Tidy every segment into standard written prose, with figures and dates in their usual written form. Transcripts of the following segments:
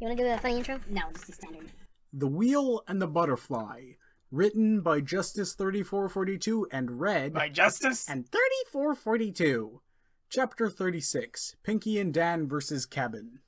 You want to do a funny intro? No, just a standard. The Wheel and the Butterfly. Written by Justice3442 and read by Justice and 3442. Chapter 36. Pinkie and Dan vs. Cabin.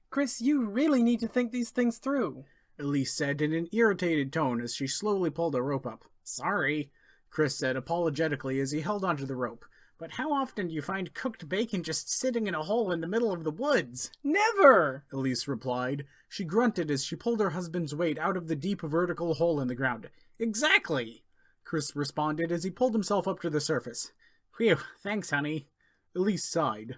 Chris, you really need to think these things through, Elise said in an irritated tone as she slowly pulled a rope up. Sorry, Chris said apologetically as he held onto the rope. But how often do you find cooked bacon just sitting in a hole in the middle of the woods? Never! Elise replied. She grunted as she pulled her husband's weight out of the deep vertical hole in the ground. Exactly! Chris responded as he pulled himself up to the surface. Phew, thanks, honey. Elise sighed.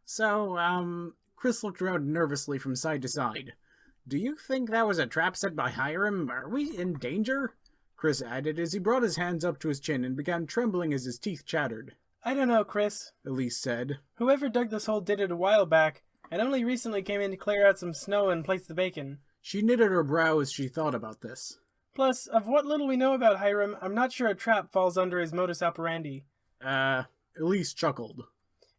So, Chris looked around nervously from side to side. Do you think that was a trap set by Hiram? Are we in danger? Chris added as he brought his hands up to his chin and began trembling as his teeth chattered. I don't know, Chris, Elise said. Whoever dug this hole did it a while back, and only recently came in to clear out some snow and place the bacon. She knitted her brow as she thought about this. Plus, of what little we know about Hiram, I'm not sure a trap falls under his modus operandi. Elise chuckled.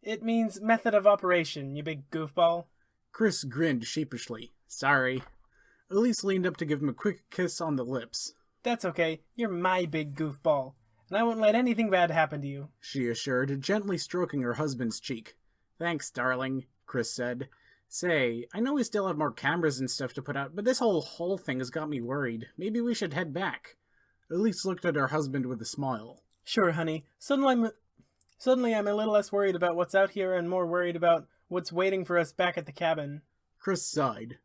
It means method of operation, you big goofball. Chris grinned sheepishly. Sorry. Elise leaned up to give him a quick kiss on the lips. That's okay, you're my big goofball, and I won't let anything bad happen to you, she assured, gently stroking her husband's cheek. Thanks, darling, Chris said. Say, I know we still have more cameras and stuff to put out, but this whole thing has got me worried. Maybe we should head back. Elise looked at her husband with a smile. Sure, honey. Suddenly I'm a little less worried about what's out here and more worried about what's waiting for us back at the cabin. Chris sighed.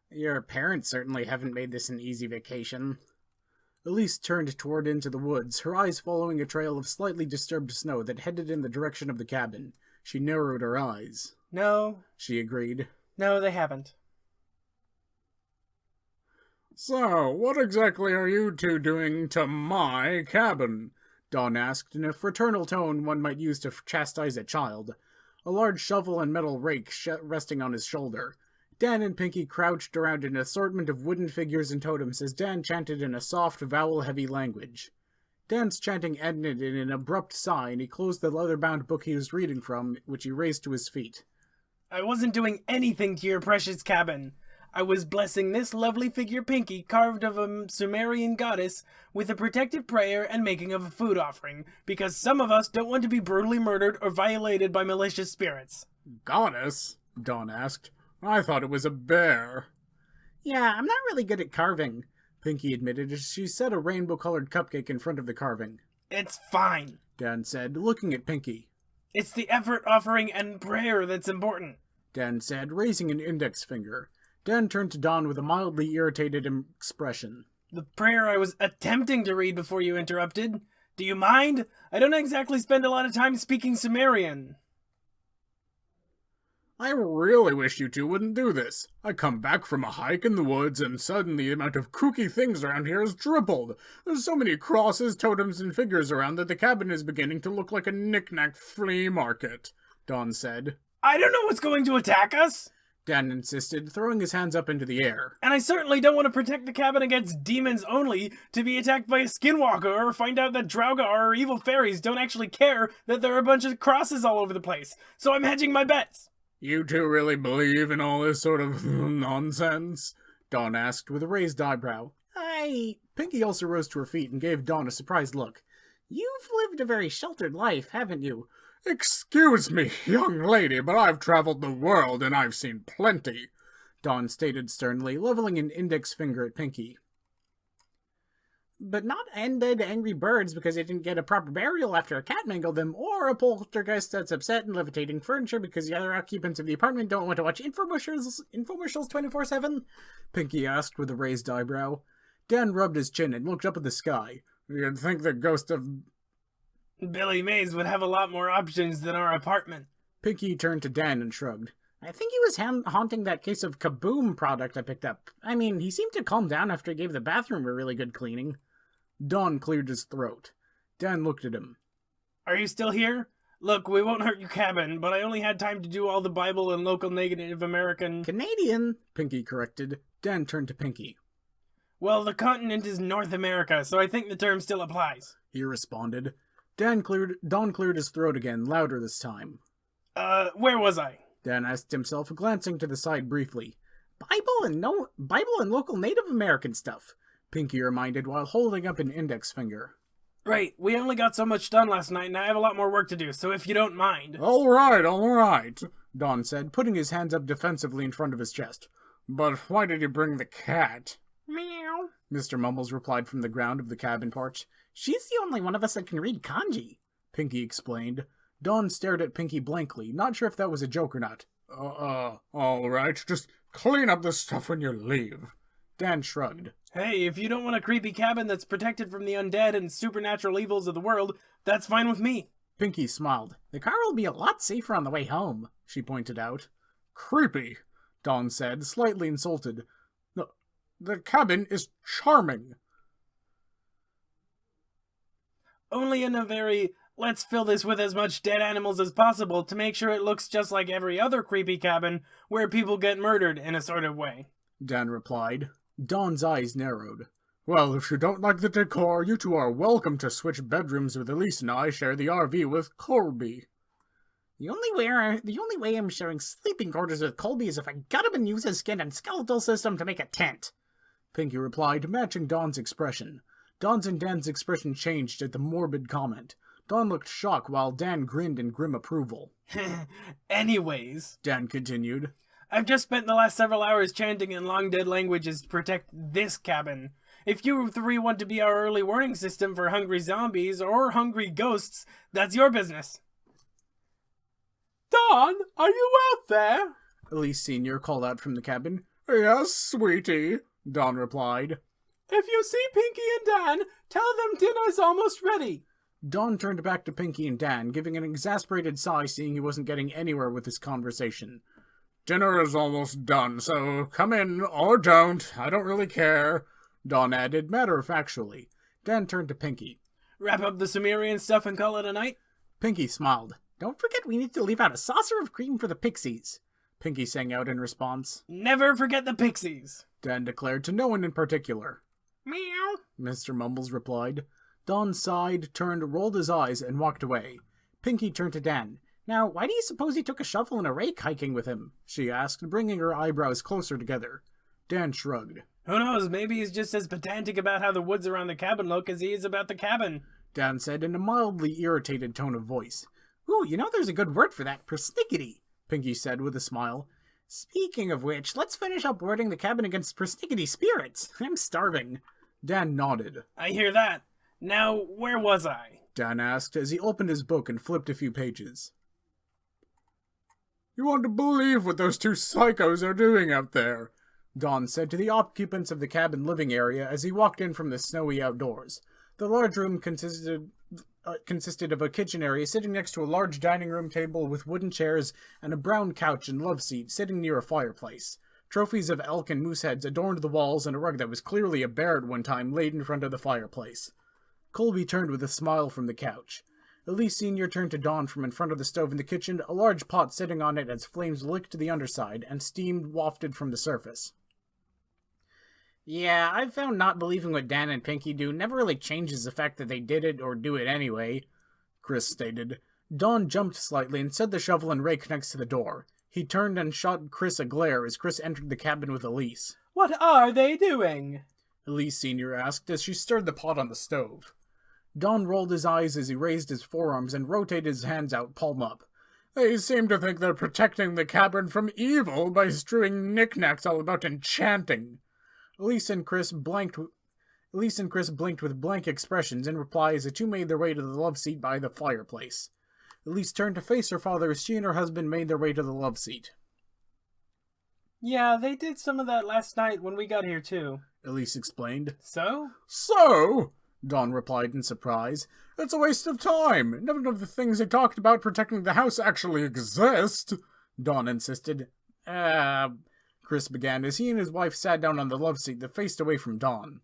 Your parents certainly haven't made this an easy vacation. Elise turned toward into the woods, her eyes following a trail of slightly disturbed snow that headed in the direction of the cabin. She narrowed her eyes. No, she agreed. No, they haven't. So, what exactly are you two doing to my cabin? Dawn asked in a fraternal tone one might use to chastise a child. A large shovel and metal rake resting on his shoulder. Dan and Pinkie crouched around an assortment of wooden figures and totems as Dan chanted in a soft, vowel-heavy language. Dan's chanting ended in an abrupt sigh, and he closed the leather-bound book he was reading from, which he raised to his feet. I wasn't doing anything to your precious cabin. I was blessing this lovely figure Pinkie, carved of a Sumerian goddess, with a protective prayer and making of a food offering, because some of us don't want to be brutally murdered or violated by malicious spirits. Goddess? Dawn asked. I thought it was a bear. Yeah, I'm not really good at carving, Pinkie admitted as she set a rainbow-colored cupcake in front of the carving. It's fine, Dan said, looking at Pinkie. It's the effort, offering, and prayer that's important, Dan said, raising an index finger. Dan turned to Dawn with a mildly irritated expression. The prayer I was attempting to read before you interrupted. Do you mind? I don't exactly spend a lot of time speaking Sumerian. I really wish you two wouldn't do this. I come back from a hike in the woods and suddenly the amount of kooky things around here has tripled. There's so many crosses, totems, and figures around that the cabin is beginning to look like a knick-knack flea market, Dawn said. I don't know what's going to attack us, Dan insisted, throwing his hands up into the air. And I certainly don't want to protect the cabin against demons only, to be attacked by a skinwalker or find out that Draugr or evil fairies don't actually care that there are a bunch of crosses all over the place. So I'm hedging my bets. You two really believe in all this sort of nonsense? Dawn asked with a raised eyebrow. Pinkie also rose to her feet and gave Dawn a surprised look. You've lived a very sheltered life, haven't you? Excuse me, young lady, but I've traveled the world and I've seen plenty, Dawn stated sternly, leveling an index finger at Pinkie. But not undead angry birds because they didn't get a proper burial after a cat mangled them, or a poltergeist that's upset and levitating furniture because the other occupants of the apartment don't want to watch infomercials 24/7? Pinkie asked with a raised eyebrow. Dan rubbed his chin and looked up at the sky. You'd think the ghost of Billy Mays would have a lot more options than our apartment. Pinkie turned to Dan and shrugged. I think he was haunting that case of Kaboom product I picked up. I mean, he seemed to calm down after he gave the bathroom a really good cleaning. Dawn cleared his throat. Dan looked at him. Are you still here? Look, we won't hurt your cabin, but I only had time to do all the Bible and local Native American... Canadian, Pinkie corrected. Dan turned to Pinkie. Well, the continent is North America, so I think the term still applies, he responded. Dawn cleared his throat again, louder this time. Where was I? Dan asked himself, glancing to the side briefly. Bible and local Native American stuff, Pinkie reminded while holding up an index finger. Right, we only got so much done last night and I have a lot more work to do, so if you don't mind. All right, Don said, putting his hands up defensively in front of his chest. But why did you bring the cat? Meow. Mr. Mumbles replied from the ground of the cabin porch. She's the only one of us that can read kanji, Pinkie explained. Don stared at Pinkie blankly, not sure if that was a joke or not. All right, just clean up the stuff when you leave. Dan shrugged. Hey, if you don't want a creepy cabin that's protected from the undead and supernatural evils of the world, that's fine with me. Pinkie smiled. The car will be a lot safer on the way home, she pointed out. Creepy, Don said, slightly insulted. The cabin is charming. Only in a very, let's fill this with as much dead animals as possible to make sure it looks just like every other creepy cabin where people get murdered in a sort of way, Dan replied. Don's eyes narrowed. Well, if you don't like the decor, you two are welcome to switch bedrooms with Elise and I share the RV with Colby. The only way I'm sharing sleeping quarters with Colby is if I gut him and use his skin and skeletal system to make a tent, Pinkie replied, matching Don's expression. Don's and Dan's expression changed at the morbid comment. Don looked shocked while Dan grinned in grim approval. Anyways, Dan continued, I've just spent the last several hours chanting in long-dead languages to protect this cabin. If you three want to be our early warning system for hungry zombies or hungry ghosts, that's your business. Don, are you out there? Elise Sr. called out from the cabin. Yes, sweetie, Don replied. If you see Pinkie and Dan, tell them dinner's almost ready. Don turned back to Pinkie and Dan, giving an exasperated sigh seeing he wasn't getting anywhere with this conversation. Dinner is almost done, so come in or don't. I don't really care, Don added matter-of-factually. Dan turned to Pinkie. Wrap up the Sumerian stuff and call it a night? Pinkie smiled. Don't forget we need to leave out a saucer of cream for the pixies, Pinkie sang out in response. Never forget the pixies, Dan declared to no one in particular. Meow, Mr. Mumbles replied. Don sighed, turned, rolled his eyes, and walked away. Pinkie turned to Dan. Now, why do you suppose he took a shovel and a rake hiking with him? She asked, bringing her eyebrows closer together. Dan shrugged. Who knows, maybe he's just as pedantic about how the woods around the cabin look as he is about the cabin, Dan said in a mildly irritated tone of voice. Ooh, you know there's a good word for that, persnickety, Pinkie said with a smile. Speaking of which, let's finish up warding the cabin against persnickety spirits. I'm starving. Dan nodded. I hear that. Now, where was I? Dan asked as he opened his book and flipped a few pages. You want to believe what those two psychos are doing out there, Don said to the occupants of the cabin living area as he walked in from the snowy outdoors. The large room consisted of a kitchen area sitting next to a large dining room table with wooden chairs and a brown couch and love seat sitting near a fireplace. Trophies of elk and moose heads adorned the walls, and a rug that was clearly a bear at one time laid in front of the fireplace. Colby turned with a smile from the couch. Elise Sr. turned to Don from in front of the stove in the kitchen, a large pot sitting on it as flames licked to the underside and steam wafted from the surface. Yeah, I've found not believing what Dan and Pinkie do never really changes the fact that they did it or do it anyway, Chris stated. Don jumped slightly and set the shovel and rake next to the door. He turned and shot Chris a glare as Chris entered the cabin with Elise. What are they doing? Elise Sr. asked as she stirred the pot on the stove. Don rolled his eyes as he raised his forearms and rotated his hands out palm up. They seem to think they're protecting the cabin from evil by strewing knickknacks all about enchanting. Elise and Chris blinked with blank expressions in reply as the two made their way to the love seat by the fireplace. Elise turned to face her father as she and her husband made their way to the love seat. Yeah, they did some of that last night when we got here too, Elise explained. So? So? Don replied in surprise. It's a waste of time. None of the things they talked about protecting the house actually exist, Don insisted. Chris began as he and his wife sat down on the love seat that faced away from Don.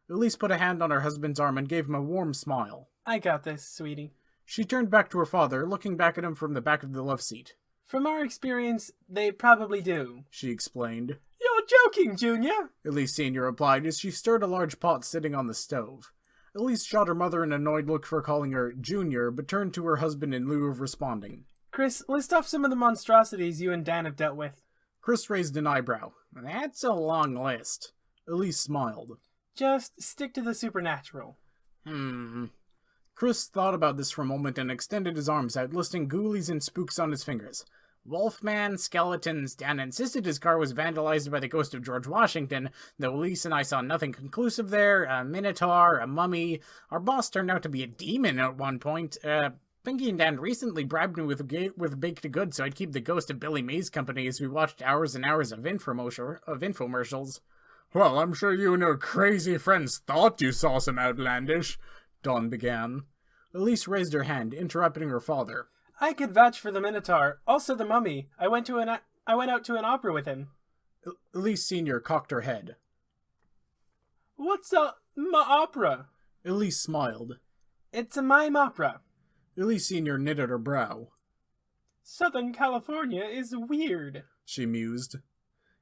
Elise put a hand on her husband's arm and gave him a warm smile. I got this, sweetie. She turned back to her father, looking back at him from the back of the love seat. From our experience, they probably do, she explained. You're joking, Junior, Elise Sr. replied as she stirred a large pot sitting on the stove. Elise shot her mother an annoyed look for calling her Junior, but turned to her husband in lieu of responding. Chris, list off some of the monstrosities you and Dan have dealt with. Chris raised an eyebrow. That's a long list. Elise smiled. Just stick to the supernatural. Chris thought about this for a moment and extended his arms out, listing ghoulies and spooks on his fingers. Wolfman, skeletons. Dan insisted his car was vandalized by the ghost of George Washington, though Elise and I saw nothing conclusive there. A minotaur, a mummy. Our boss turned out to be a demon at one point. Pinkie and Dan recently bribed me with baked goods so I'd keep the ghost of Billy Mays company as we watched hours and hours of infomercials. Well, I'm sure you and your crazy friends thought you saw some outlandish, Dawn began. Elise raised her hand, interrupting her father. I could vouch for the Minotaur, also the mummy. I went out to an opera with him. Elise Sr. cocked her head. What's a opera? Elise smiled. It's a mime opera. Elise Sr. knitted her brow. Southern California is weird, she mused.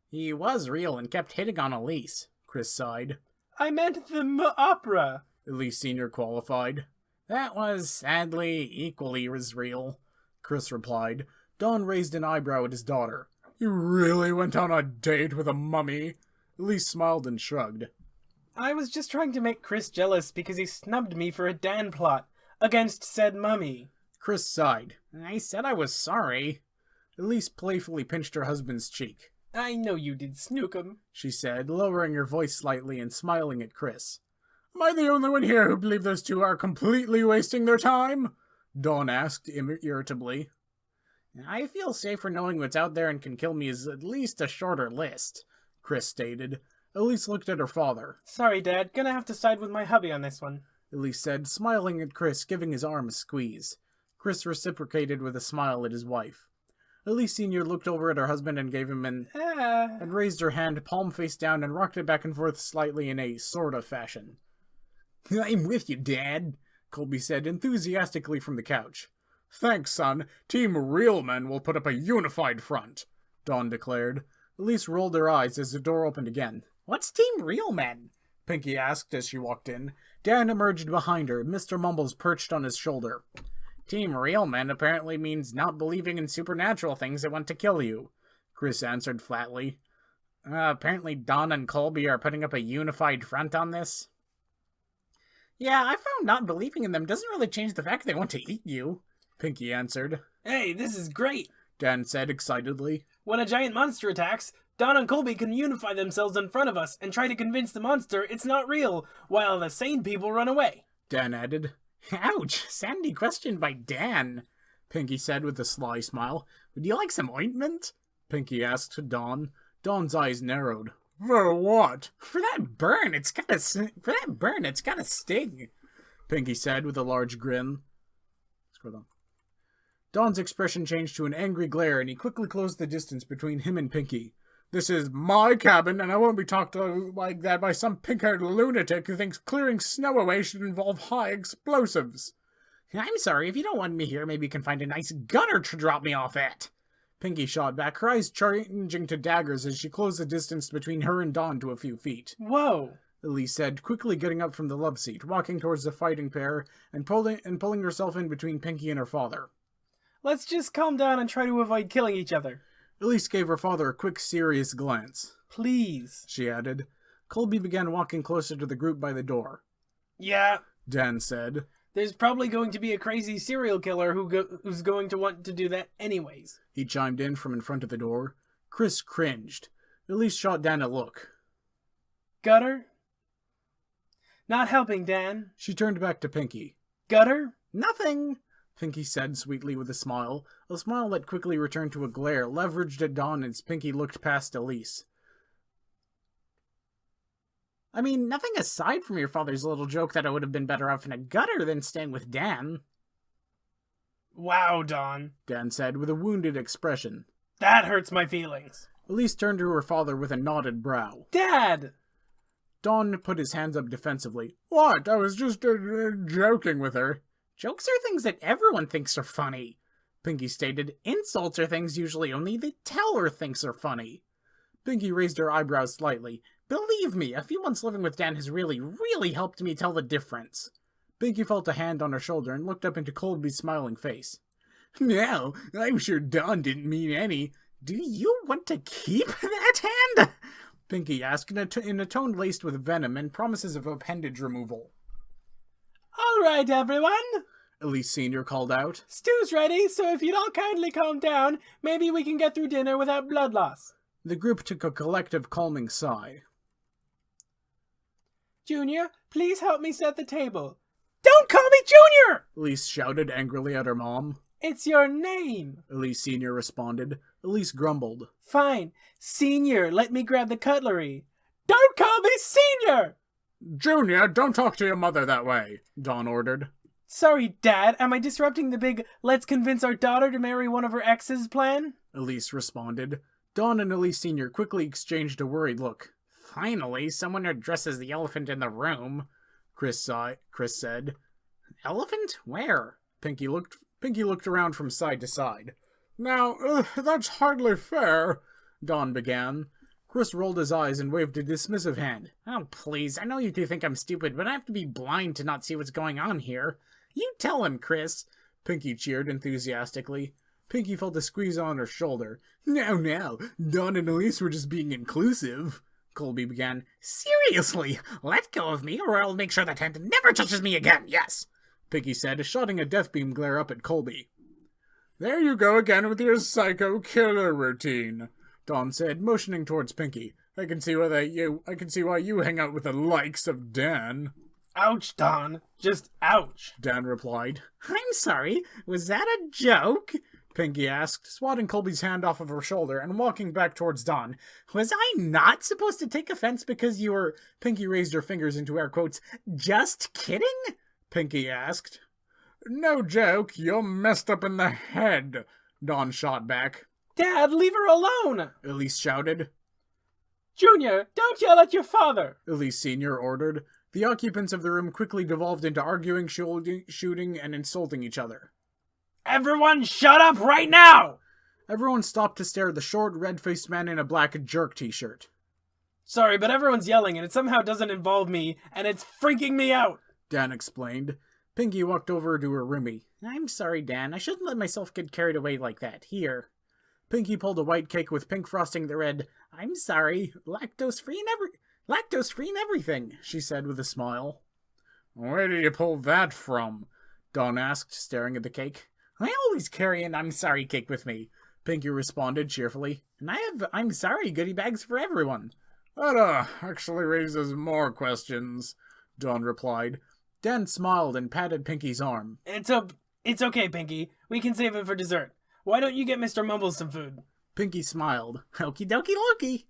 He was real and kept hitting on Elise, Chris sighed. I meant the opera, Elise Sr. qualified. That was, sadly, equally as real, Chris replied. Dawn raised an eyebrow at his daughter. You really went on a date with a mummy? Elise smiled and shrugged. I was just trying to make Chris jealous because he snubbed me for a Dan plot against said mummy. Chris sighed. I said I was sorry. Elise playfully pinched her husband's cheek. I know you did, Snookum, she said, lowering her voice slightly and smiling at Chris. Am I the only one here who believe those two are completely wasting their time? Dawn asked irritably. I feel safer knowing what's out there and can kill me is at least a shorter list, Chris stated. Elise looked at her father. Sorry, Dad. Gonna have to side with my hubby on this one, Elise said, smiling at Chris, giving his arm a squeeze. Chris reciprocated with a smile at his wife. Elise Sr. looked over at her husband and gave him and raised her hand palm face down and rocked it back and forth slightly in a sort of fashion. I'm with you, Dad, Colby said enthusiastically from the couch. Thanks, son. Team Real Men will put up a unified front, Dawn declared. Elise rolled her eyes as the door opened again. What's Team Real Men? Pinkie asked as she walked in. Dan emerged behind her, Mr. Mumbles perched on his shoulder. Team Real Men apparently means not believing in supernatural things that want to kill you, Chris answered flatly. Apparently Dawn and Colby are putting up a unified front on this. Yeah, I found not believing in them doesn't really change the fact they want to eat you, Pinkie answered. Hey, this is great, Dan said excitedly. When a giant monster attacks, Dawn and Colby can unify themselves in front of us and try to convince the monster it's not real, while the sane people run away, Dan added. Ouch, sandy question by Dan, Pinkie said with a sly smile. Would you like some ointment? Pinkie asked Dawn. Dawn's eyes narrowed. For what? For that burn, it's gotta sting, Pinkie said with a large grin. Scroll down. Dawn's expression changed to an angry glare, and he quickly closed the distance between him and Pinkie. This is my cabin, and I won't be talked to like that by some pink-haired lunatic who thinks clearing snow away should involve high explosives. I'm sorry, if you don't want me here, maybe you can find a nice gutter to drop me off at. Pinkie shot back, her eyes changing to daggers as she closed the distance between her and Dawn to a few feet. Whoa, Elise said, quickly getting up from the love seat, walking towards the fighting pair, and pulling herself in between Pinkie and her father. Let's just calm down and try to avoid killing each other. Elise gave her father a quick, serious glance. Please, she added. Colby began walking closer to the group by the door. Yeah, Dan said. There's probably going to be a crazy serial killer who's going to want to do that anyways, he chimed in from in front of the door. Chris cringed. Elise shot Dan a look. Gutter? Not helping, Dan. She turned back to Pinkie. Gutter? Nothing, Pinkie said sweetly with a smile that quickly returned to a glare, leveraged at Dawn as Pinkie looked past Elise. I mean, nothing aside from your father's little joke that I would have been better off in a gutter than staying with Dan. Wow, Dawn, Dan said with a wounded expression. That hurts my feelings. Elise turned to her father with a knotted brow. Dad! Dawn put his hands up defensively. What? I was just joking with her. Jokes are things that everyone thinks are funny, Pinkie stated. Insults are things usually only the teller thinks are funny. Pinkie raised her eyebrows slightly. Believe me, a few months living with Dan has really helped me tell the difference. Pinkie felt a hand on her shoulder and looked up into Colby's smiling face. No, I'm sure Dawn didn't mean any. Do you want to keep that hand? Pinkie asked in a tone laced with venom and promises of appendage removal. All right, everyone. Elise Sr. called out. Stew's ready, so if you'd all kindly calm down, maybe we can get through dinner without blood loss. The group took a collective calming sigh. Junior, please help me set the table. Don't call me Junior! Elise shouted angrily at her mom. It's your name. Elise Sr. responded. Elise grumbled. Fine. Senior, let me grab the cutlery. Don't call me Senior! Junior, don't talk to your mother that way, Dawn ordered. Sorry, Dad. Am I disrupting the big let's convince our daughter to marry one of her exes plan? Elise responded. Dawn and Elise Sr. quickly exchanged a worried look. Finally, someone addresses the elephant in the room, Chris said. Elephant? Where? Pinkie looked around from side to side. Now, that's hardly fair, Dawn began. Chris rolled his eyes and waved a dismissive hand. Oh, please, I know you two think I'm stupid, but I have to be blind to not see what's going on here. You tell him, Chris, Pinkie cheered enthusiastically. Pinkie felt a squeeze on her shoulder. Now, Dawn and Elise were just being inclusive. Colby began. Seriously, let go of me or I'll make sure that hand never touches me again, yes, Pinkie said, shotting a death beam glare up at Colby. There you go again with your psycho killer routine, Dawn said, motioning towards Pinkie. I can see why you hang out with the likes of Dan. Ouch, Dawn. Just ouch, Dan replied. I'm sorry, was that a joke? Pinkie asked, swatting Colby's hand off of her shoulder and walking back towards Dawn. Was I not supposed to take offense because you were... Pinkie raised her fingers into air quotes. Just kidding? Pinkie asked. No joke, you're messed up in the head, Dawn shot back. Dad, leave her alone, Elise shouted. Junior, don't yell at your father, Elise Sr. ordered. The occupants of the room quickly devolved into arguing, shooting, and insulting each other. Everyone shut up right now! Everyone stopped to stare at the short, red-faced man in a black jerk t-shirt. Sorry, but everyone's yelling and it somehow doesn't involve me, and it's freaking me out, Dan explained. Pinkie walked over to her roomie. I'm sorry, Dan. I shouldn't let myself get carried away like that. Here. Pinkie pulled a white cake with pink frosting that read, I'm sorry, lactose-free and everything, she said with a smile. Where did you pull that from? Dawn asked, staring at the cake. I always carry an I'm sorry cake with me, Pinkie responded cheerfully. And I have I'm sorry goodie bags for everyone. That, actually raises more questions, Dawn replied. Dan smiled and patted Pinkie's arm. It's okay, Pinkie. We can save it for dessert. Why don't you get Mr. Mumbles some food? Pinkie smiled. Okie dokie Loki.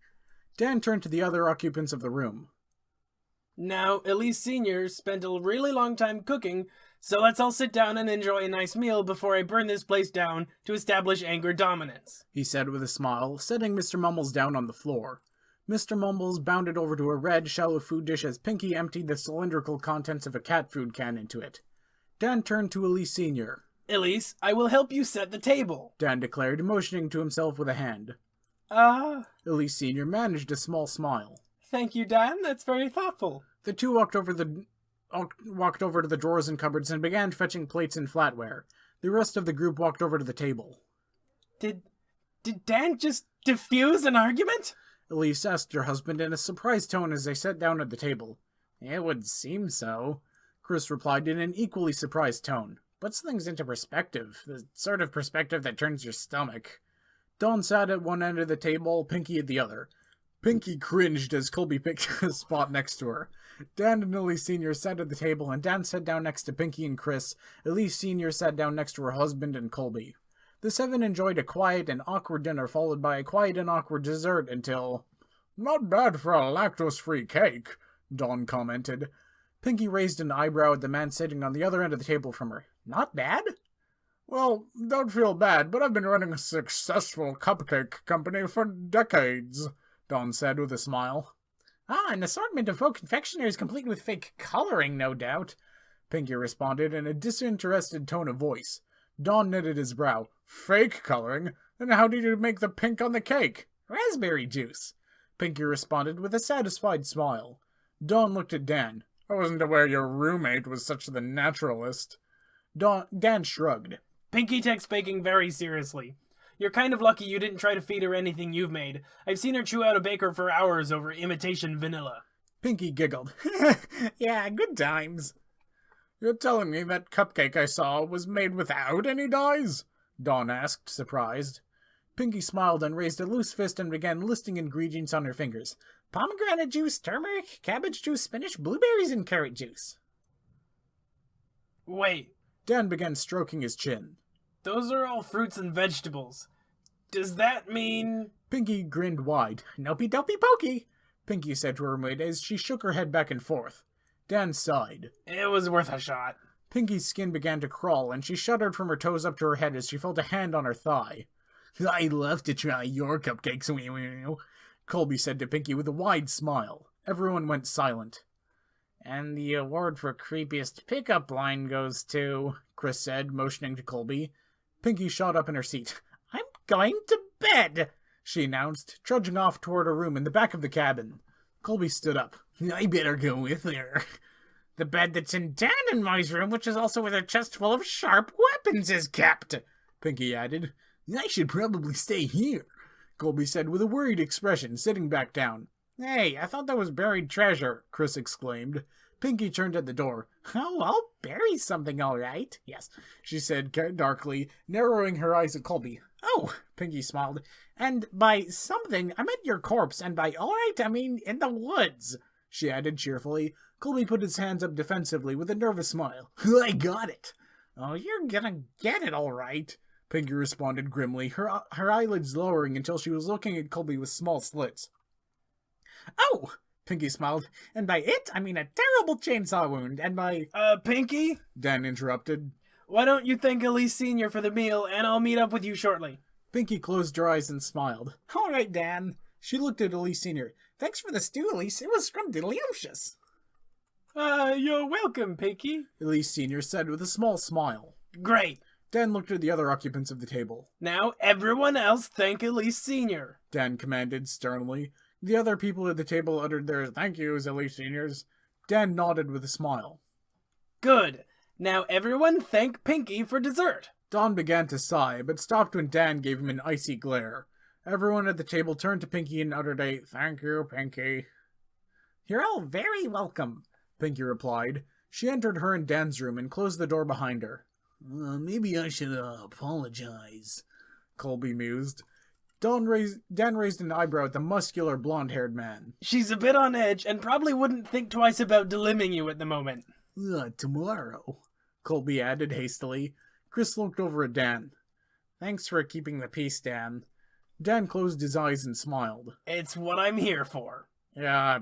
Dan turned to the other occupants of the room. Now, Elise Sr. spent a really long time cooking, so let's all sit down and enjoy a nice meal before I burn this place down to establish anger dominance, he said with a smile, setting Mr. Mumbles down on the floor. Mr. Mumbles bounded over to a red, shallow food dish as Pinkie emptied the cylindrical contents of a cat food can into it. Dan turned to Elise Sr. Elise, I will help you set the table, Dan declared, motioning to himself with a hand. Elise Sr. managed a small smile. Thank you, Dan. That's very thoughtful. The two walked over to the drawers and cupboards and began fetching plates and flatware. The rest of the group walked over to the table. Did Dan just defuse an argument? Elise asked her husband in a surprised tone as they sat down at the table. It would seem so, Chris replied in an equally surprised tone. Puts things into perspective, the sort of perspective that turns your stomach. Dawn sat at one end of the table, Pinkie at the other. Pinkie cringed as Colby picked a spot next to her. Dan and Elise Sr. sat at the table, and Dan sat down next to Pinkie and Chris. Elise Sr. sat down next to her husband and Colby. The seven enjoyed a quiet and awkward dinner, followed by a quiet and awkward dessert until... Not bad for a lactose-free cake, Dawn commented. Pinkie raised an eyebrow at the man sitting on the other end of the table from her. Not bad? Well, don't feel bad, but I've been running a successful cupcake company for decades, Dawn said with a smile. An assortment of faux confectionaries complete with fake coloring, no doubt, Pinkie responded in a disinterested tone of voice. Dawn knitted his brow. Fake coloring? Then how did you make the pink on the cake? Raspberry juice, Pinkie responded with a satisfied smile. Dawn looked at Dan. I wasn't aware your roommate was such the naturalist. Dan shrugged. Pinkie takes baking very seriously. You're kind of lucky you didn't try to feed her anything you've made. I've seen her chew out a baker for hours over imitation vanilla. Pinkie giggled. Yeah, good times. You're telling me that cupcake I saw was made without any dyes? Dawn asked, surprised. Pinkie smiled and raised a loose fist and began listing ingredients on her fingers. Pomegranate juice, turmeric, cabbage juice, spinach, blueberries, and carrot juice. Wait, Dan began stroking his chin. those are all fruits and vegetables. Does that mean... Pinkie grinned wide. Nopey dopey pokey, Pinkie said to her roommate as she shook her head back and forth. Dan sighed. It was worth a shot. Pinkie's skin began to crawl, and she shuddered from her toes up to her head as she felt a hand on her thigh. I'd love to try your cupcakes, Colby said to Pinkie with a wide smile. Everyone went silent. And the award for creepiest pickup line goes to... Chris said, motioning to Colby. Pinkie shot up in her seat. I'm going to bed, she announced, trudging off toward her room in the back of the cabin. Colby stood up. I better go with her. The bed that's in Dan and Mi's room, which is also with a chest full of sharp weapons, is kept, Pinkie added. I should probably stay here, Colby said with a worried expression, sitting back down. Hey, I thought that was buried treasure, Chris exclaimed. Pinkie turned at the door. Oh, I'll bury something all right. Yes, she said darkly, narrowing her eyes at Colby. Oh, Pinkie smiled. And by something, I meant your corpse, and by all right, I mean in the woods, she added cheerfully. Colby put his hands up defensively with a nervous smile. I got it. Oh, you're gonna get it all right, Pinkie responded grimly, her eyelids lowering until she was looking at Colby with small slits. Oh, Pinkie smiled. And by it, I mean a terrible chainsaw wound, and by... Pinkie? Dan interrupted. Why don't you thank Elise Sr. for the meal, and I'll meet up with you shortly. Pinkie closed her eyes and smiled. All right, Dan. She looked at Elise Sr. Thanks for the stew, Elise. It was scrumdiddlyumptious. You're welcome, Pinkie, Elise Sr. said with a small smile. Great. Dan looked at the other occupants of the table. Now everyone else thank Elise Sr., Dan commanded sternly. The other people at the table uttered their thank yous, Elise Seniors. Dan nodded with a smile. Good. Now everyone thank Pinkie for dessert. Don began to sigh, but stopped when Dan gave him an icy glare. Everyone at the table turned to Pinkie and uttered a thank you, Pinkie. You're all very welcome, Pinkie replied. She entered her and Dan's room and closed the door behind her. Maybe I should apologize, Colby mused. Dan raised an eyebrow at the muscular, blonde-haired man. She's a bit on edge and probably wouldn't think twice about delimiting you at the moment. Tomorrow, Colby added hastily. Chris looked over at Dan. Thanks for keeping the peace, Dan. Dan closed his eyes and smiled. It's what I'm here for. Yeah,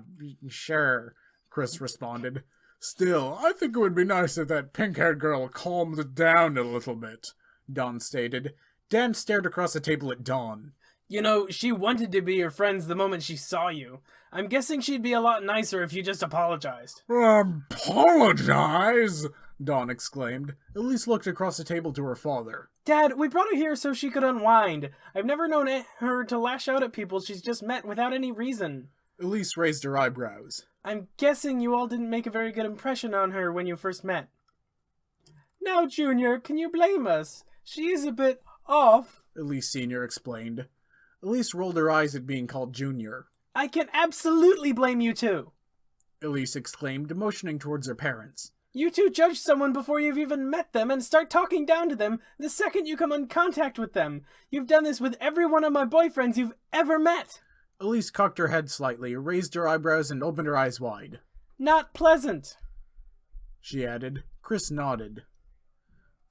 sure, Chris responded. Still, I think it would be nice if that pink-haired girl calmed down a little bit, Dawn stated. Dan stared across the table at Dawn. You know, she wanted to be your friends the moment she saw you. I'm guessing she'd be a lot nicer if you just apologized. Apologize? Dawn exclaimed. Elise looked across the table to her father. Dad, we brought her here so she could unwind. I've never known her to lash out at people she's just met without any reason. Elise raised her eyebrows. I'm guessing you all didn't make a very good impression on her when you first met. Now, Junior, can you blame us? She is a bit off, Elise Sr. explained. Elise rolled her eyes at being called Junior. I can absolutely blame you two, Elise exclaimed, motioning towards her parents. You two judge someone before you've even met them and start talking down to them the second you come in contact with them. You've done this with every one of my boyfriends you've ever met. Elise cocked her head slightly, raised her eyebrows, and opened her eyes wide. Not pleasant, she added. Chris nodded.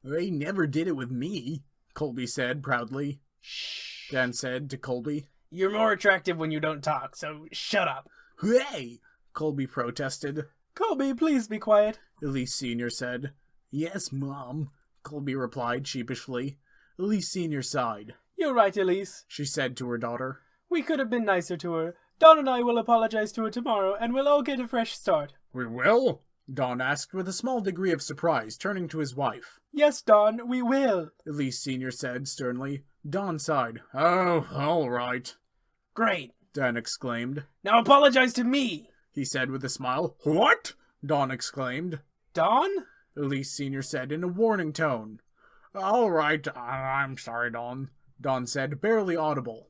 They never did it with me, Colby said proudly. Shh, Dan said to Colby. You're more attractive when you don't talk, so shut up. Hey, Colby protested. Colby, please be quiet, Elise Sr. said. Yes, Mom, Colby replied sheepishly. Elise Sr. sighed. You're right, Elise, she said to her daughter. We could have been nicer to her. Don and I will apologize to her tomorrow, and we'll all get a fresh start. We will? Don asked with a small degree of surprise, turning to his wife. Yes, Don, we will, Elise Sr. said sternly. Don sighed. Oh, all right. Great, Dan exclaimed. Now apologize to me, he said with a smile. What? Don exclaimed. Don? Elise Sr. said in a warning tone. All right, I'm sorry, Dawn said, barely audible.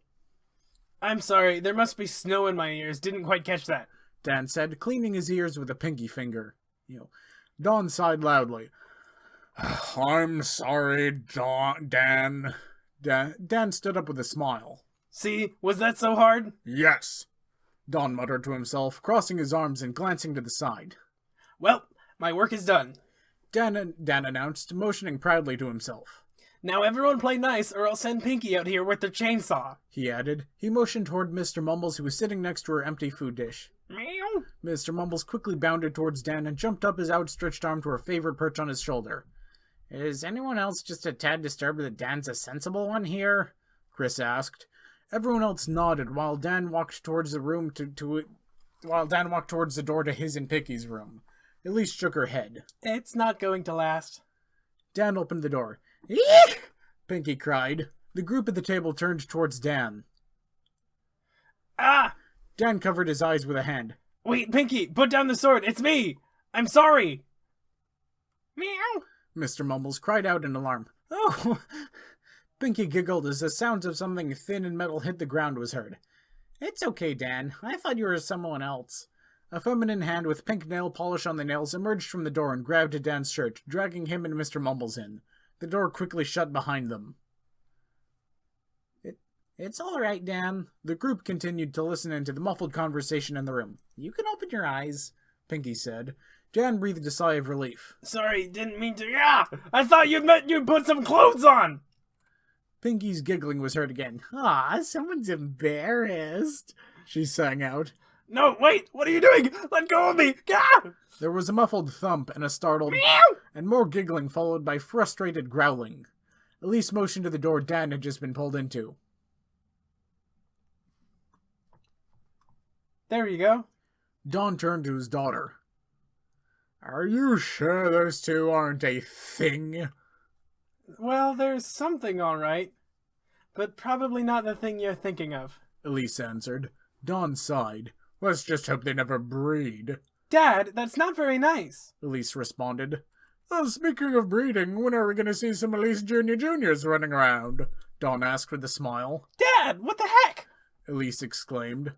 I'm sorry, there must be snow in my ears. Didn't quite catch that. Dan said, cleaning his ears with a pinky finger. Dawn sighed loudly. I'm sorry, Dan. Dan stood up with a smile. See, was that so hard? Yes, Dawn muttered to himself, crossing his arms and glancing to the side. Well, my work is done. Dan announced, motioning proudly to himself. Now everyone play nice or I'll send Pinkie out here with the chainsaw. He added. He motioned toward Mr. Mumbles, who was sitting next to her empty food dish. Meow. Mr. Mumbles quickly bounded towards Dan and jumped up his outstretched arm to her favorite perch on his shoulder. Is anyone else just a tad disturbed that Dan's a sensible one here? Chris asked. Everyone else nodded while Dan walked towards the room while Dan walked towards the door to his and Pinkie's room. Elise shook her head. It's not going to last. Dan opened the door. Eek! Pinkie cried. The group at the table turned towards Dan. Ah! Dan covered his eyes with a hand. Wait, Pinkie, put down the sword. It's me. I'm sorry. Meow. Mr. Mumbles cried out in alarm. Oh! Pinkie giggled as the sounds of something thin and metal hit the ground was heard. It's okay, Dan. I thought you were someone else. A feminine hand with pink nail polish on the nails emerged from the door and grabbed at Dan's shirt, dragging him and Mr. Mumbles in. The door quickly shut behind them. It's all right, Dan. The group continued to listen into the muffled conversation in the room. You can open your eyes, Pinkie said. Dan breathed a sigh of relief. Sorry, didn't mean to. Ah! I thought you meant you'd put some clothes on! Pinkie's giggling was heard again. Ah, someone's embarrassed, she sang out. No, wait! What are you doing? Let go of me! Ah! There was a muffled thump and a startled Meow! And more giggling followed by frustrated growling. Elise motioned to the door Dan had just been pulled into. There you go. Dawn turned to his daughter. Are you sure those two aren't a thing? Well, there's something all right, but probably not the thing you're thinking of. Elise answered. Dawn sighed. Let's just hope they never breed. Dad, that's not very nice. Elise responded. Speaking of breeding, when are we going to see some Elise Juniors running around? Dawn asked with a smile. Dad, what the heck? Elise exclaimed.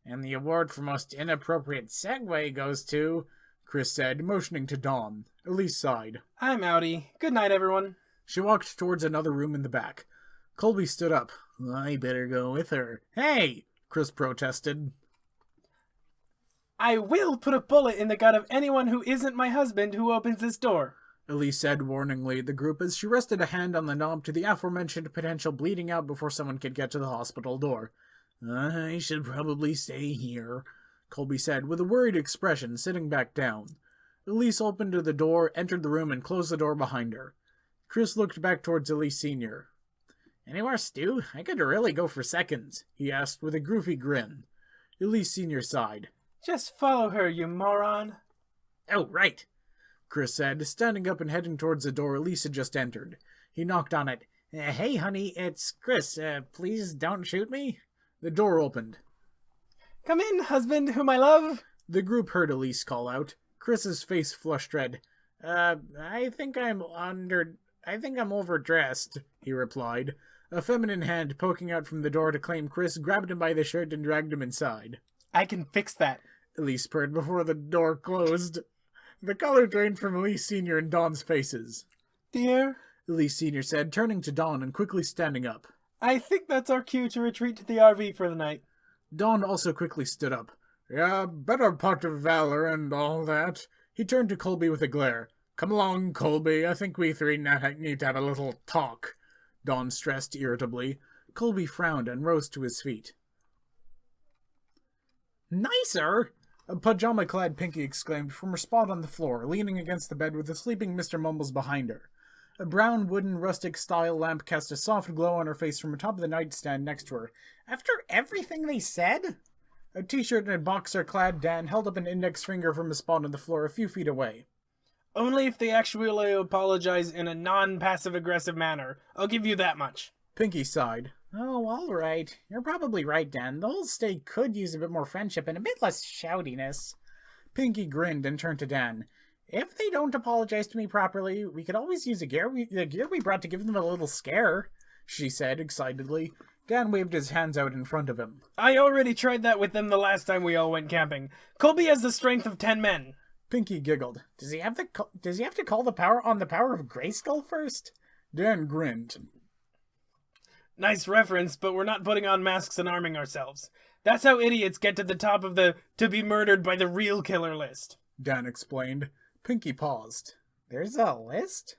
And the award for most inappropriate segue goes to, Chris said, motioning to Dawn. Elise sighed. I'm outie. Good night, everyone. She walked towards another room in the back. Colby stood up. I better go with her. Hey! Chris protested. I will put a bullet in the gut of anyone who isn't my husband who opens this door. Elise said warningly at the group as she rested a hand on the knob to the aforementioned potential bleeding out before someone could get to the hospital door. I should probably stay here, Colby said with a worried expression, sitting back down. Elise opened the door, entered the room, and closed the door behind her. Chris looked back towards Elise Sr. Anywhere, Stu? I could really go for seconds, he asked with a goofy grin. Elise Sr. sighed. Just follow her, you moron. Oh, right, Chris said, standing up and heading towards the door Elise had just entered. He knocked on it. Hey, honey, it's Chris. Please don't shoot me. The door opened. Come in, husband whom I love. The group heard Elise call out. Chris's face flushed red. I think I'm overdressed, he replied. A feminine hand poking out from the door to claim Chris grabbed him by the shirt and dragged him inside. I can fix that, Elise purred before the door closed. The color drained from Elise Sr. and Dawn's faces. Dear, Elise Sr. said, turning to Dawn and quickly standing up. I think that's our cue to retreat to the RV for the night. Dawn also quickly stood up. Yeah, better part of valor and all that. He turned to Colby with a glare. Come along, Colby. I think we three need to have a little talk, Dawn stressed irritably. Colby frowned and rose to his feet. Nicer! A pajama-clad Pinkie exclaimed from her spot on the floor, leaning against the bed with the sleeping Mr. Mumbles behind her. A brown, wooden, rustic-style lamp cast a soft glow on her face from atop of the nightstand next to her. After everything they said? A t-shirt and a boxer-clad Dan held up an index finger from a spot on the floor a few feet away. Only if they actually apologize in a non-passive-aggressive manner. I'll give you that much. Pinkie sighed. Oh, all right. You're probably right, Dan. The whole state could use a bit more friendship and a bit less shoutiness. Pinkie grinned and turned to Dan. If they don't apologize to me properly, we could always use the gear we brought to give them a little scare, she said excitedly. Dan waved his hands out in front of him. I already tried that with them the last time we all went camping. Colby has the strength of 10 men. Pinkie giggled. Does he have to call the power of Grayskull first? Dan grinned. Nice reference, but we're not putting on masks and arming ourselves. That's how idiots get to the top of the to be murdered by the real killer list. Dan explained. Pinkie paused. There's a list?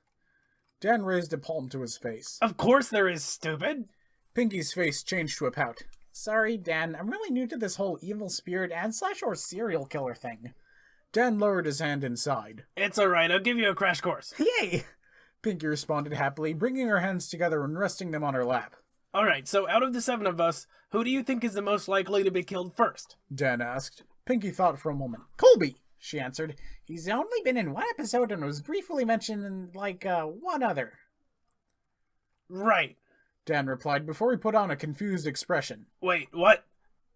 Dan raised a palm to his face. Of course there is, stupid. Pinkie's face changed to a pout. Sorry, Dan, I'm really new to this whole evil spirit and/or serial killer thing. Dan lowered his hand and sighed. It's alright, I'll give you a crash course. Yay! Pinkie responded happily, bringing her hands together and resting them on her lap. Alright, so out of the 7 of us, who do you think is the most likely to be killed first? Dan asked. Pinkie thought for a moment. Colby, she answered. He's only been in 1 episode and was briefly mentioned in, one other. Right, Dan replied before he put on a confused expression. Wait, what?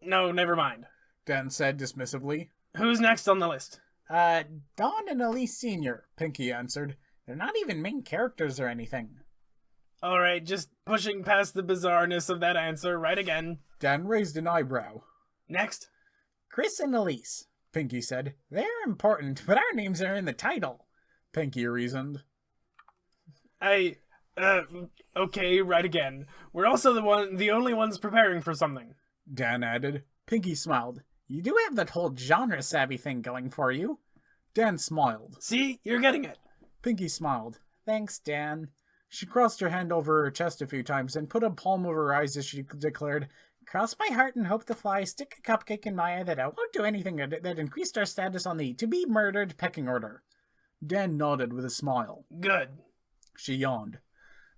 No, never mind. Dan said dismissively. Who's next on the list? Dawn and Elise Sr., Pinkie answered. They're not even main characters or anything. Alright, just pushing past the bizarreness of that answer right again. Dan raised an eyebrow. Next. Chris and Elise, Pinkie said. They're important, but our names are in the title, Pinkie reasoned. Okay, right again. We're also the only ones preparing for something. Dan added. Pinkie smiled. You do have that whole genre-savvy thing going for you. Dan smiled. See? You're getting it. Pinkie smiled. Thanks, Dan. She crossed her hand over her chest a few times and put a palm over her eyes as she declared, Cross my heart and hope to fly, stick a cupcake in my eye that I won't do anything that increased our status on the to-be-murdered pecking order. Dan nodded with a smile. Good. She yawned.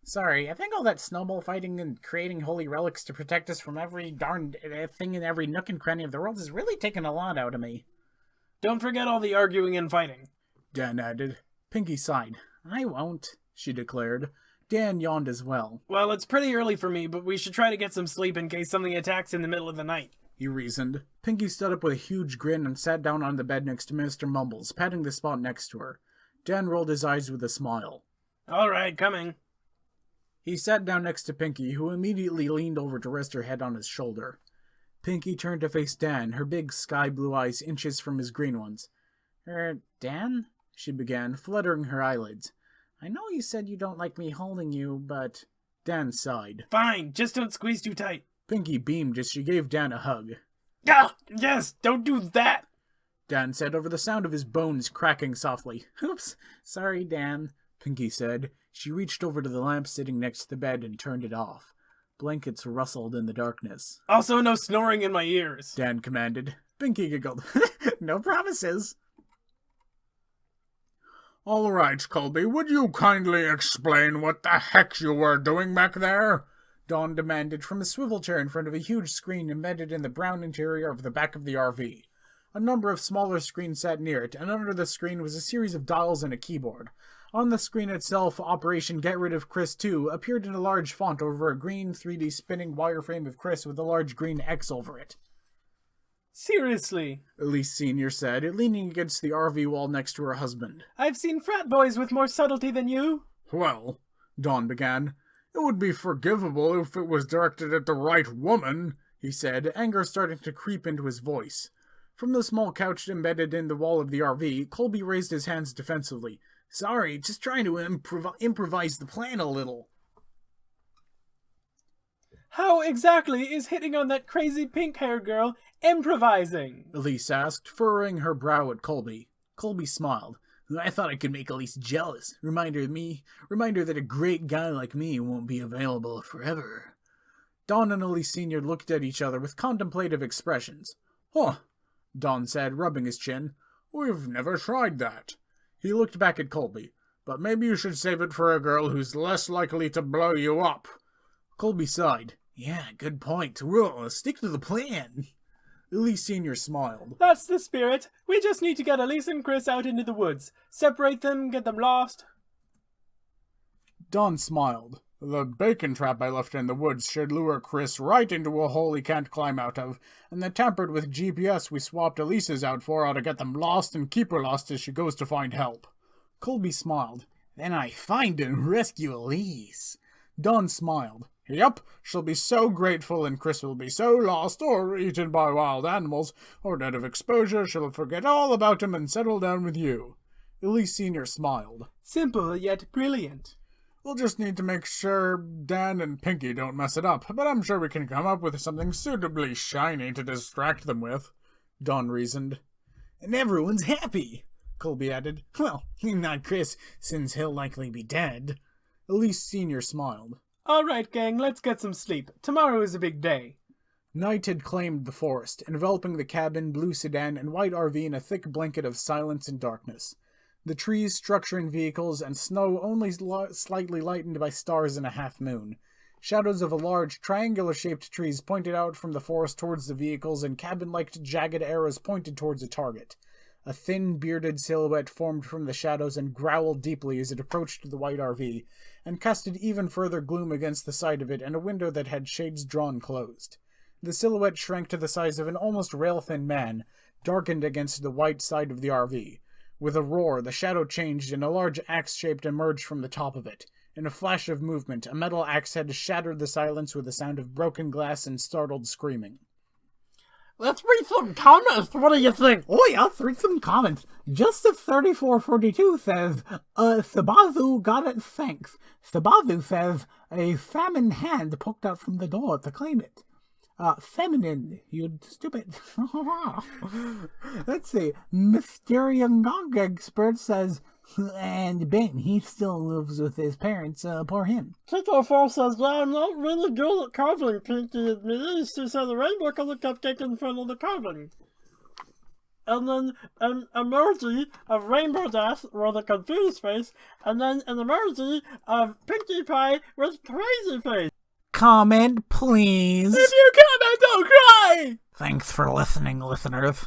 Sorry, I think all that snowball fighting and creating holy relics to protect us from every darn thing in every nook and cranny of the world has really taken a lot out of me. Don't forget all the arguing and fighting, Dan added. Pinkie sighed. I won't, she declared. Dan yawned as well. Well, it's pretty early for me, but we should try to get some sleep in case something attacks in the middle of the night, he reasoned. Pinkie stood up with a huge grin and sat down on the bed next to Mr. Mumbles, patting the spot next to her. Dan rolled his eyes with a smile. Alright, coming. He sat down next to Pinkie, who immediately leaned over to rest her head on his shoulder. Pinkie turned to face Dan, her big sky-blue eyes inches from his green ones. Dan? She began, fluttering her eyelids. I know you said you don't like me holding you, but... Dan sighed. Fine, just don't squeeze too tight. Pinkie beamed as she gave Dan a hug. Ah, yes, don't do that! Dan said over the sound of his bones cracking softly. Oops, sorry, Dan, Pinkie said. She reached over to the lamp sitting next to the bed and turned it off. Blankets rustled in the darkness. Also no snoring in my ears, Dan commanded. Pinkie giggled. No promises. All right, Colby, would you kindly explain what the heck you were doing back there? Dawn demanded from a swivel chair in front of a huge screen embedded in the brown interior of the back of the RV. A number of smaller screens sat near it, and under the screen was a series of dials and a keyboard. On the screen itself, Operation Get Rid of Chris 2 appeared in a large font over a green 3D spinning wireframe of Chris with a large green X over it. Seriously? Elise Sr. said, leaning against the RV wall next to her husband. I've seen frat boys with more subtlety than you. Well, Dawn began, it would be forgivable if it was directed at the right woman, he said, anger starting to creep into his voice. From the small couch embedded in the wall of the RV, Colby raised his hands defensively. Sorry, just trying to improvise the plan a little. How exactly is hitting on that crazy pink-haired girl improvising? Elise asked, furrowing her brow at Colby. Colby smiled. I thought I could make Elise jealous. Reminder that a great guy like me won't be available forever. Dawn and Elise Sr. looked at each other with contemplative expressions. Huh, Dawn said, rubbing his chin. We've never tried that. He looked back at Colby. But maybe you should save it for a girl who's less likely to blow you up. Colby sighed. Yeah, good point. We'll stick to the plan. Elise Sr. smiled. That's the spirit. We just need to get Elise and Chris out into the woods. Separate them, get them lost. Dawn smiled. The bacon trap I left in the woods should lure Chris right into a hole he can't climb out of, and the tampered with GPS we swapped Elise's out for ought to get them lost and keep her lost as she goes to find help. Colby smiled. Then I find and rescue Elise. Don smiled. Yup, she'll be so grateful and Chris will be so lost or eaten by wild animals or dead of exposure she'll forget all about him and settle down with you. Elise Sr. smiled. Simple yet brilliant. We'll just need to make sure Dan and Pinkie don't mess it up, but I'm sure we can come up with something suitably shiny to distract them with, Don reasoned. And everyone's happy, Colby added. Well, not Chris, since he'll likely be dead. Elise Sr. smiled. All right, gang, let's get some sleep. Tomorrow is a big day. Night had claimed the forest, enveloping the cabin, blue sedan, and white RV in a thick blanket of silence and darkness. The trees, structure, and vehicles, and snow only slightly lightened by stars and a half-moon. Shadows of a large, triangular-shaped trees pointed out from the forest towards the vehicles, and cabin-like jagged arrows pointed towards a target. A thin, bearded silhouette formed from the shadows and growled deeply as it approached the white RV, and casted even further gloom against the side of it and a window that had shades drawn closed. The silhouette shrank to the size of an almost rail-thin man, darkened against the white side of the RV. With a roar, the shadow changed and a large axe-shaped emerged from the top of it. In a flash of movement, a metal axe head shattered the silence with a sound of broken glass and startled screaming. Let's read some comments. What do you think? Oh yeah, let's read some comments. Justice3442 says, Sabazu got it, thanks. Sabazu says, a famine hand poked out from the door to claim it. Feminine, you stupid. Let's see. Mysterium Gong Expert says, and Ben, he still lives with his parents. Poor him. Tito4 says, yeah, I'm not really good at carving, Pinkie admitted. She said the rainbow color cupcake in front of the carving. And then an emoji of Rainbow Dash with a confused face, and then an emoji of Pinkie Pie with crazy face. Comment, please. If you comment, don't cry! Thanks for listening, listeners.